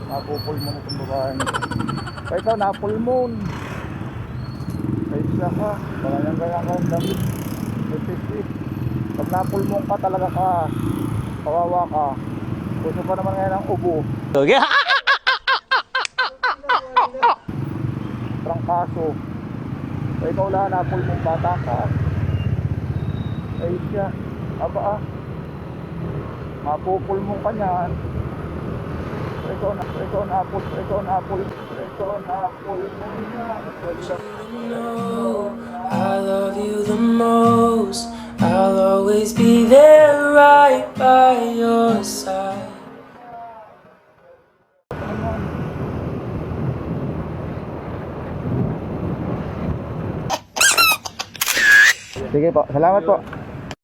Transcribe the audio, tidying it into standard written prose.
Napupulmon itong babae nito. Kaya ikaw, napulmon. Kaya siya ka. Ganyan ka ang damit. Sipit. Pag napulmon ka talaga ka, kawawa ka. Gusto pa naman ngayon ang ubo. Trangkaso. Kaya ikaw lang, napulmon bata ka. Kaya siya. Aba mapupulmon ka niyan. Ito on apple. I love you the most. I'll always be there right by your side. Sige po, salamat po.